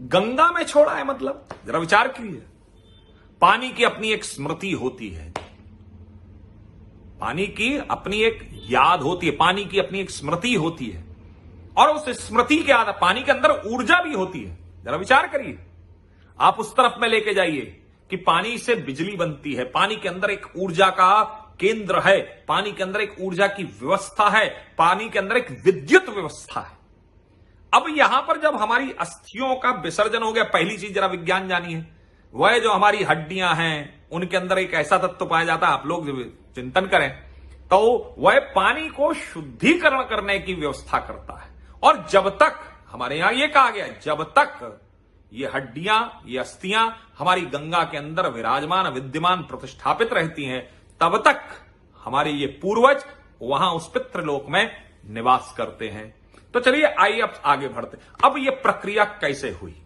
गंगा में छोड़ा है, मतलब जरा विचार कीजिए। पानी की अपनी एक स्मृति होती है, पानी की अपनी एक याद होती है, पानी की अपनी एक स्मृति होती है, और उस स्मृति के आधार पानी के अंदर ऊर्जा भी होती है। जरा विचार करिए, आप उस तरफ में लेके जाइए कि पानी से बिजली बनती है, पानी के अंदर एक ऊर्जा का केंद्र है, पानी के अंदर एक ऊर्जा की व्यवस्था है, पानी के अंदर एक विद्युत व्यवस्था है। अब यहां पर जब हमारी अस्थियों का विसर्जन हो गया, पहली चीज जरा विज्ञान जानिए, वह जो हमारी हड्डियां हैं उनके अंदर एक ऐसा तत्व पाया जाता है, आप लोग चिंतन करें तो वह पानी को शुद्धिकरण करने की व्यवस्था करता है। और जब तक हमारे यहां यह कहा गया, जब तक ये हड्डियां, ये अस्थियां हमारी गंगा के अंदर विराजमान, विद्यमान, प्रतिष्ठापित रहती हैं, तब तक हमारे ये पूर्वज वहां उस पितृलोक में निवास करते हैं। तो चलिए आइए अब आगे बढ़ते। अब ये प्रक्रिया कैसे हुई,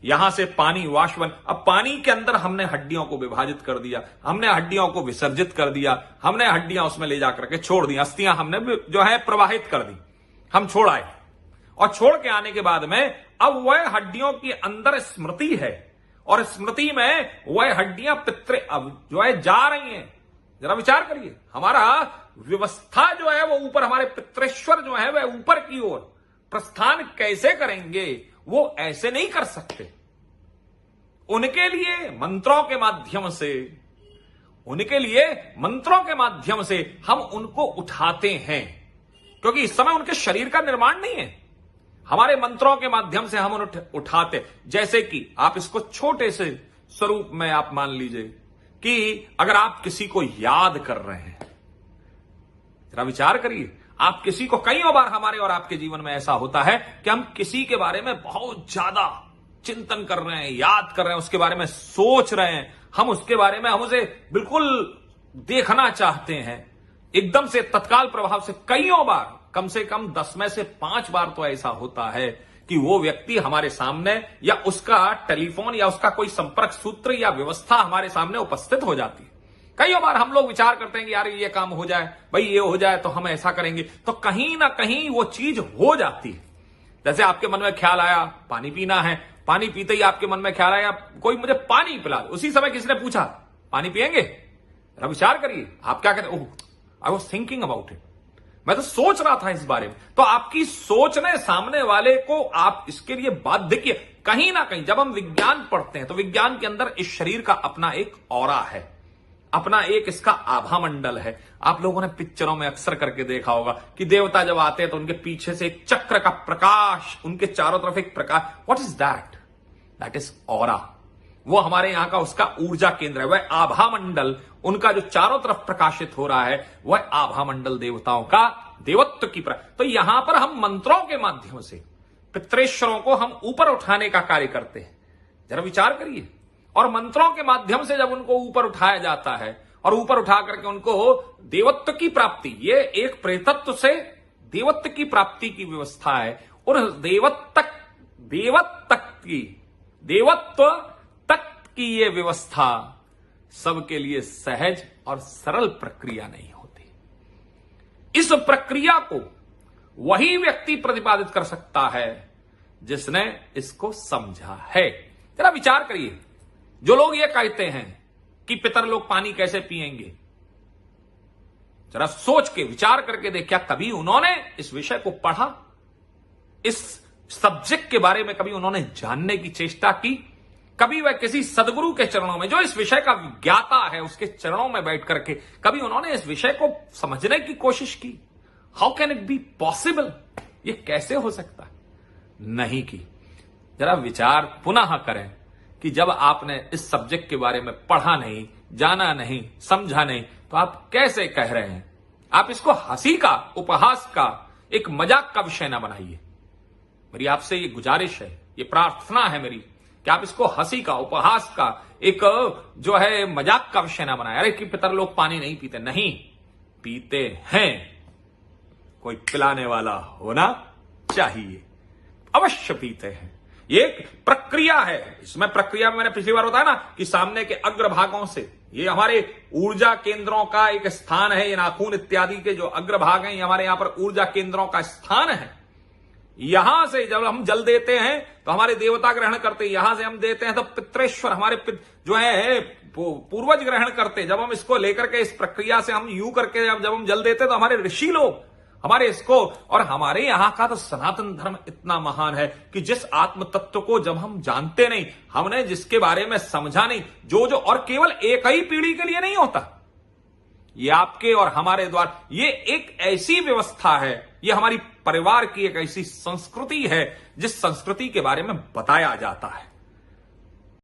यहां से पानी वाष्पन, अब पानी के अंदर हमने हड्डियों को विभाजित कर दिया, हमने हड्डियों को विसर्जित कर दिया, हमने हड्डियां उसमें ले जाकर के छोड़ दी, अस्थियां हमने जो है प्रवाहित कर दी, हम छोड़ आए। और छोड़ के आने के बाद में अब वह हड्डियों के अंदर स्मृति है, और स्मृति में वह हड्डियां पितृ अब जो है जा रही हैं। जरा विचार करिए, हमारा व्यवस्था जो है वो ऊपर, हमारे पितृश्वर जो है वह ऊपर की ओर प्रस्थान कैसे करेंगे, वो ऐसे नहीं कर सकते। उनके लिए मंत्रों के माध्यम से, उनके लिए मंत्रों के माध्यम से हम उनको उठाते हैं, क्योंकि इस समय उनके शरीर का निर्माण नहीं है, हमारे मंत्रों के माध्यम से हम उन्हें उठाते। जैसे कि आप इसको छोटे से स्वरूप में आप मान लीजिए कि अगर आप किसी को याद कर रहे हैं, जरा विचार करिए, आप किसी को, कई बार हमारे और आपके जीवन में ऐसा होता है कि हम किसी के बारे में बहुत ज्यादा चिंतन कर रहे हैं, याद कर रहे हैं, उसके बारे में सोच रहे हैं, हम उसके बारे में, हम उसे बिल्कुल देखना चाहते हैं, एकदम से तत्काल प्रभाव से। कईयों बार, कम से कम 10 में से 5 बार तो ऐसा होता है कि वो व्यक्ति हमारे सामने, या उसका टेलीफोन या उसका कोई संपर्क सूत्र या व्यवस्था हमारे सामने उपस्थित हो जाती है। कई बार हम लोग विचार करते हैं कि यार ये काम हो जाए, भाई ये हो जाए तो हम ऐसा करेंगे, तो कहीं ना कहीं वो चीज हो जाती है। जैसे आपके मन में ख्याल आया पानी पीना है, पानी पीते ही आपके मन में ख्याल आया कोई मुझे पानी पिला दे, उसी समय किसी ने पूछा पानी पिएंगे, जरा विचार करिए, आप क्या कहते, oh I was thinking about it, मैं तो सोच रहा था इस बारे में। तो आपकी सोच ने सामने वाले को आप इसके लिए बाध्य किया। कहीं ना कहीं जब हम विज्ञान पढ़ते हैं तो विज्ञान के अंदर इस शरीर का अपना एक ऑरा है, अपना एक इसका आभा मंडल है। आप लोगों ने पिक्चरों में अक्सर करके देखा होगा कि देवता जब आते हैं तो उनके पीछे से एक चक्र का प्रकाश, उनके चारों तरफ एक प्रकाश, what is that? That is aura. वो हमारे यहां का उसका ऊर्जा केंद्र है, वह आभा मंडल, उनका जो चारों तरफ प्रकाशित हो रहा है वह आभा मंडल देवताओं का देवत्व की तो यहां पर हम मंत्रों के माध्यम से पितृश्वरों को हम ऊपर उठाने का कार्य करते हैं। जरा विचार करिए, और मंत्रों के माध्यम से जब उनको ऊपर उठाया जाता है और ऊपर उठा करके उनको देवत्व की प्राप्ति, ये एक प्रेतत्व से देवत्व की प्राप्ति की व्यवस्था है। और देवत्व तक की ये व्यवस्था सबके लिए सहज और सरल प्रक्रिया नहीं होती। इस प्रक्रिया को वही व्यक्ति प्रतिपादित कर सकता है जिसने इसको समझा है। जरा विचार करिए, जो लोग ये कहते हैं कि पितर लोग पानी कैसे पिएंगे, जरा सोच के विचार करके देख, क्या कभी उन्होंने इस विषय को पढ़ा, इस सब्जेक्ट के बारे में कभी उन्होंने जानने की चेष्टा की? कभी वह किसी सदगुरु के चरणों में, जो इस विषय का विज्ञाता है, उसके चरणों में बैठ करके कभी उन्होंने इस विषय को समझने की कोशिश की? How can it be possible, ये कैसे हो सकता है? नहीं की। जरा विचार पुनः करें कि जब आपने इस सब्जेक्ट के बारे में पढ़ा नहीं, जाना नहीं, समझा नहीं, तो आप कैसे कह रहे हैं? आप इसको हंसी का, उपहास का, एक मजाक का विषय ना बनाइए। मेरी आपसे ये गुजारिश है, ये प्रार्थना है मेरी कि आप इसको हंसी का, उपहास का, एक जो है मजाक का विषय ना बनाए। अरे कि पितर लोग पानी नहीं पीते, नहीं पीते हैं, कोई पिलाने वाला होना चाहिए, अवश्य पीते हैं। ये एक प्रक्रिया है। इसमें प्रक्रिया में मैंने पिछली बार बताया ना कि सामने के अग्रभागों से, ये हमारे ऊर्जा केंद्रों का एक स्थान है, ये नाखून इत्यादि के जो अग्रभाग हैं, ये हमारे यहां पर ऊर्जा केंद्रों का स्थान है। यहां से जब हम जल देते हैं तो हमारे देवता ग्रहण करते, यहां से हम देते हैं तो पितृश्वर हमारे जो है पूर्वज ग्रहण करते। जब हम इसको लेकर के इस प्रक्रिया से हम यूं करके जब हम जल देते तो हमारे ऋषि लोग हमारे इसको, और हमारे यहां का तो सनातन धर्म इतना महान है कि जिस आत्म तत्व को जब हम जानते नहीं, हमने जिसके बारे में समझा नहीं, जो और केवल एक ही पीढ़ी के लिए नहीं होता, ये आपके और हमारे द्वारा, ये एक ऐसी व्यवस्था है, ये हमारी परिवार की एक ऐसी संस्कृति है जिस संस्कृति के बारे में बताया जाता है।